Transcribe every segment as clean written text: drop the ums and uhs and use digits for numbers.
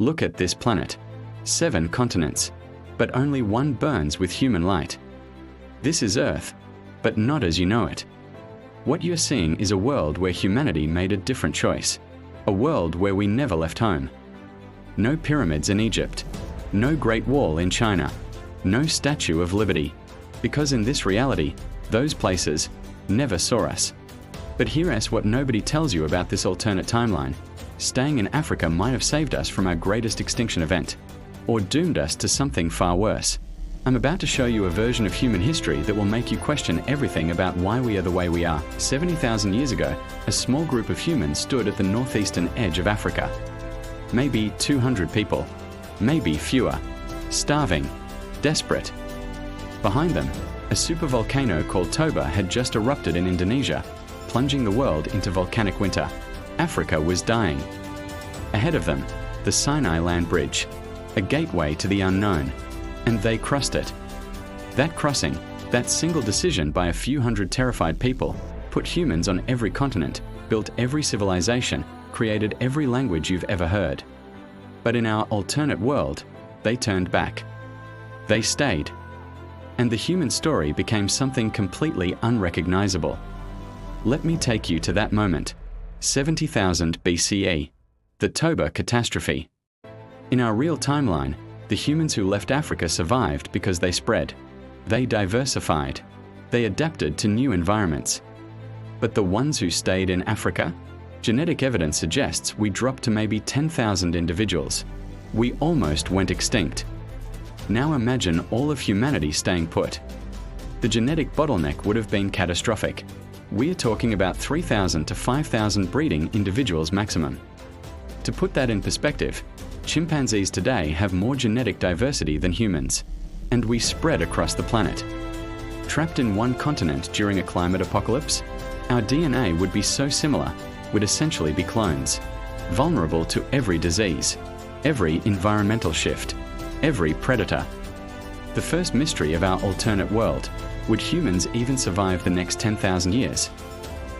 Look at this planet. 7 continents, but only one burns with human light. This is Earth, but not as you know it. What you're seeing is a world where humanity made a different choice. A world where we never left home. No pyramids in Egypt. No Great Wall in China. No Statue of Liberty. Because in this reality, those places never saw us. But here's what nobody tells you about this alternate timeline. Staying in Africa might have saved us from our greatest extinction event, or doomed us to something far worse. I'm about to show you a version of human history that will make you question everything about why we are the way we are. 70,000 years ago, a small group of humans stood at the northeastern edge of Africa. Maybe 200 people, maybe fewer, starving, desperate. Behind them, a supervolcano called Toba had just erupted in Indonesia, plunging the world into volcanic winter. Africa was dying. Ahead of them, the Sinai land bridge, a gateway to the unknown, and they crossed it. That crossing, that single decision by a few hundred terrified people, put humans on every continent, built every civilization, created every language you've ever heard. But in our alternate world, they turned back. They stayed. And the human story became something completely unrecognizable. Let me take you to that moment. 70,000 BCE, the Toba catastrophe. In our real timeline, the humans who left Africa survived because they spread. They diversified. They adapted to new environments. But the ones who stayed in Africa? Genetic evidence suggests we dropped to maybe 10,000 individuals. We almost went extinct. Now imagine all of humanity staying put. The genetic bottleneck would have been catastrophic. We are talking about 3,000 to 5,000 breeding individuals maximum. To put that in perspective, chimpanzees today have more genetic diversity than humans, and we spread across the planet. Trapped in one continent during a climate apocalypse, our DNA would be so similar, we'd essentially be clones, vulnerable to every disease, every environmental shift, every predator. The first mystery of our alternate world: would humans even survive the next 10,000 years?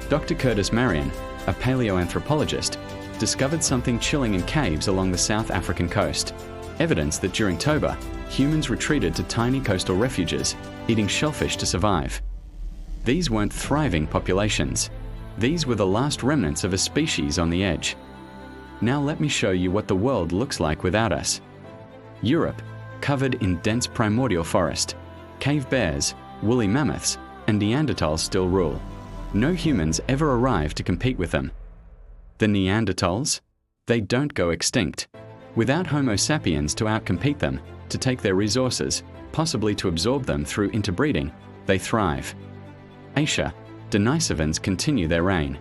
Dr. Curtis Marion, a paleoanthropologist, discovered something chilling in caves along the South African coast. Evidence that during Toba, humans retreated to tiny coastal refuges, eating shellfish to survive. These weren't thriving populations. These were the last remnants of a species on the edge. Now let me show you what the world looks like without us. Europe, covered in dense primordial forest. Cave bears, woolly mammoths, and Neanderthals still rule. No humans ever arrived to compete with them. The Neanderthals? They don't go extinct. Without Homo sapiens to outcompete them, to take their resources, possibly to absorb them through interbreeding, they thrive. Asia, Denisovans continue their reign.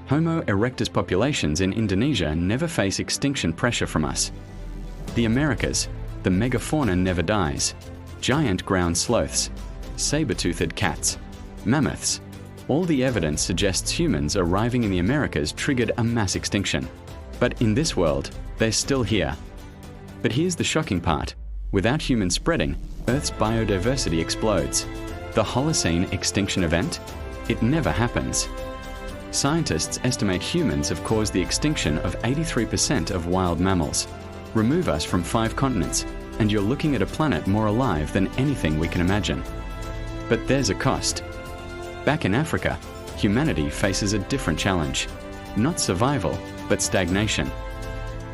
Homo erectus populations in Indonesia never face extinction pressure from us. The Americas, the megafauna never dies. Giant ground sloths, saber-toothed cats, mammoths. All the evidence suggests humans arriving in the Americas triggered a mass extinction. But in this world, they're still here. But here's the shocking part. Without human spreading, Earth's biodiversity explodes. The Holocene extinction event? It never happens. Scientists estimate humans have caused the extinction of 83% of wild mammals. Remove us from 5 continents, and you're looking at a planet more alive than anything we can imagine. But there's a cost. Back in Africa, humanity faces a different challenge. Not survival, but stagnation.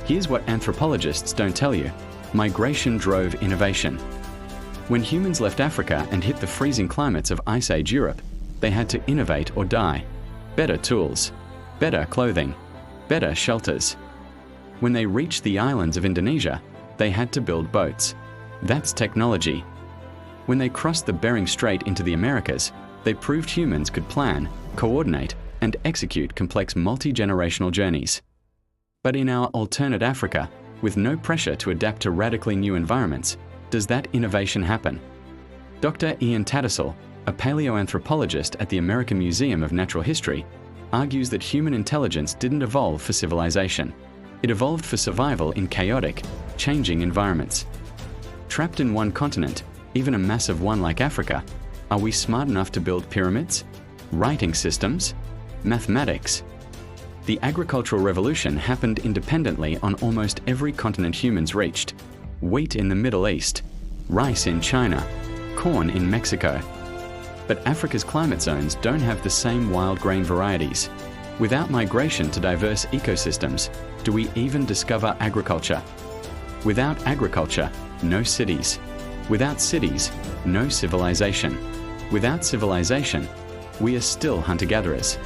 Here's what anthropologists don't tell you. Migration drove innovation. When humans left Africa and hit the freezing climates of Ice Age Europe, they had to innovate or die. Better tools, better clothing, better shelters. When they reached the islands of Indonesia, they had to build boats. That's technology. When they crossed the Bering Strait into the Americas, they proved humans could plan, coordinate, and execute complex multi-generational journeys. But in our alternate Africa, with no pressure to adapt to radically new environments, does that innovation happen? Dr. Ian Tattersall, a paleoanthropologist at the American Museum of Natural History, argues that human intelligence didn't evolve for civilization. It evolved for survival in chaotic, changing environments. Trapped in one continent, even a massive one like Africa, are we smart enough to build pyramids, writing systems, mathematics? The agricultural revolution happened independently on almost every continent humans reached. Wheat in the Middle East, rice in China, corn in Mexico. But Africa's climate zones don't have the same wild grain varieties. Without migration to diverse ecosystems, do we even discover agriculture? Without agriculture, no cities. Without cities, no civilization. Without civilization, we are still hunter-gatherers.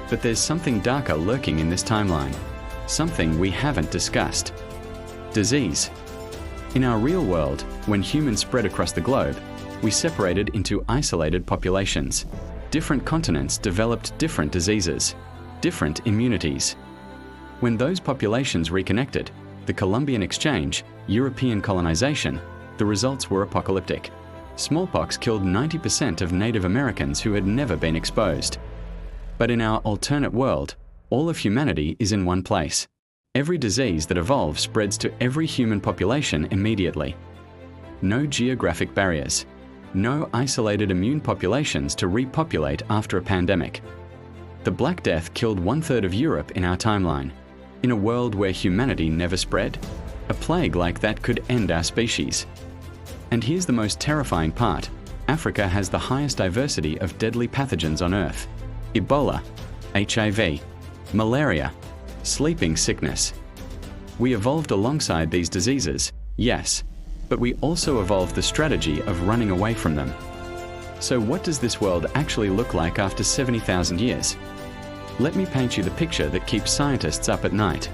But there's something darker lurking in this timeline, something we haven't discussed. Disease. In our real world, when humans spread across the globe, we separated into isolated populations. Different continents developed different diseases, different immunities. When those populations reconnected, the Columbian Exchange, European colonization, the results were apocalyptic. Smallpox killed 90% of Native Americans who had never been exposed. But in our alternate world, all of humanity is in one place. Every disease that evolves spreads to every human population immediately. No geographic barriers. No isolated immune populations to repopulate after a pandemic. The Black Death killed 1/3 of Europe in our timeline. In a world where humanity never spread, a plague like that could end our species. And here's the most terrifying part. Africa has the highest diversity of deadly pathogens on Earth. Ebola, HIV, malaria, sleeping sickness. We evolved alongside these diseases, yes, but we also evolved the strategy of running away from them. So what does this world actually look like after 70,000 years? Let me paint you the picture that keeps scientists up at night.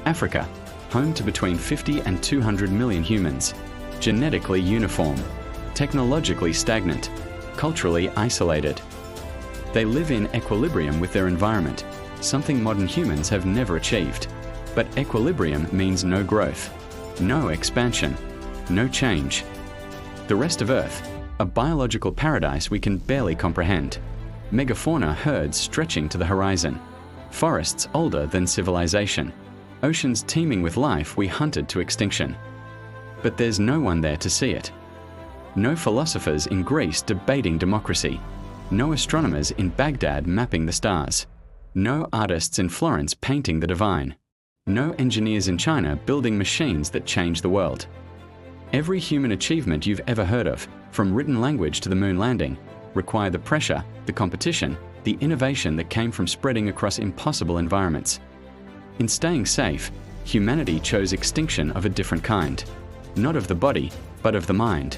Africa, home to between 50 and 200 million humans, genetically uniform, technologically stagnant, culturally isolated. They live in equilibrium with their environment, something modern humans have never achieved. But equilibrium means no growth, no expansion, no change. The rest of Earth, a biological paradise we can barely comprehend. Megafauna herds stretching to the horizon. Forests older than civilization. Oceans teeming with life we hunted to extinction. But there's no one there to see it. No philosophers in Greece debating democracy. No astronomers in Baghdad mapping the stars. No artists in Florence painting the divine. No engineers in China building machines that change the world. Every human achievement you've ever heard of, from written language to the moon landing, require the pressure, the competition, the innovation that came from spreading across impossible environments. In staying safe, humanity chose extinction of a different kind. Not of the body, but of the mind.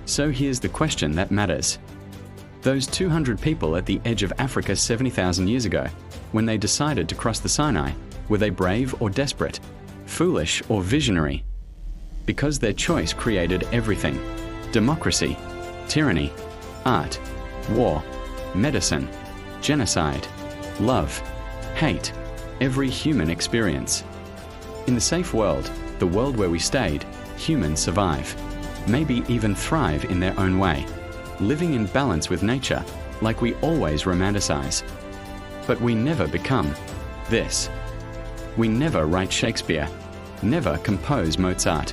So here's the question that matters. Those 200 people at the edge of Africa 70,000 years ago, when they decided to cross the Sinai, were they brave or desperate, foolish or visionary? Because their choice created everything: democracy, tyranny, art, war, medicine, genocide, love, hate, every human experience. In the safe world, the world where we stayed, humans survive, maybe even thrive in their own way, living in balance with nature, like we always romanticize. But we never become this. We never write Shakespeare, never compose Mozart,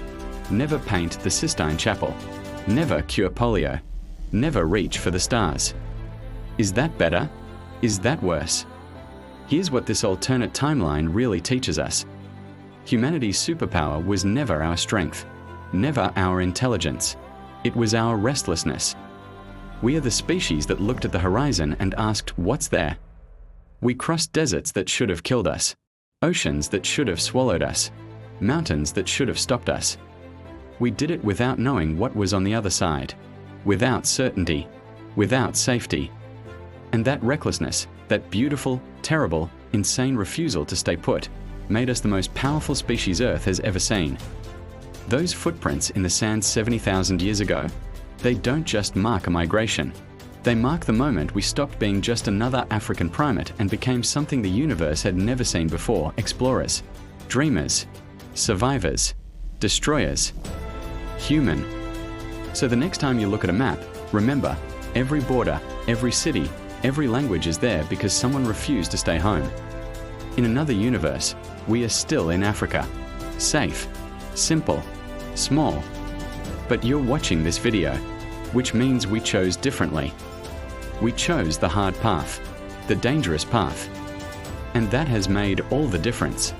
never paint the Sistine Chapel, never cure polio, never reach for the stars. Is that better? Is that worse? Here's what this alternate timeline really teaches us. Humanity's superpower was never our strength, never our intelligence. It was our restlessness. We are the species that looked at the horizon and asked, what's there? We crossed deserts that should have killed us, oceans that should have swallowed us, mountains that should have stopped us. We did it without knowing what was on the other side, without certainty, without safety. And that recklessness, that beautiful, terrible, insane refusal to stay put, made us the most powerful species Earth has ever seen. Those footprints in the sand 70,000 years ago, they don't just mark a migration. They mark the moment we stopped being just another African primate and became something the universe had never seen before: explorers, dreamers, survivors, destroyers, human. So the next time you look at a map, remember, every border, every city, every language is there because someone refused to stay home. In another universe, we are still in Africa. Safe, simple, small. But you're watching this video, which means we chose differently. We chose the hard path, the dangerous path. And that has made all the difference.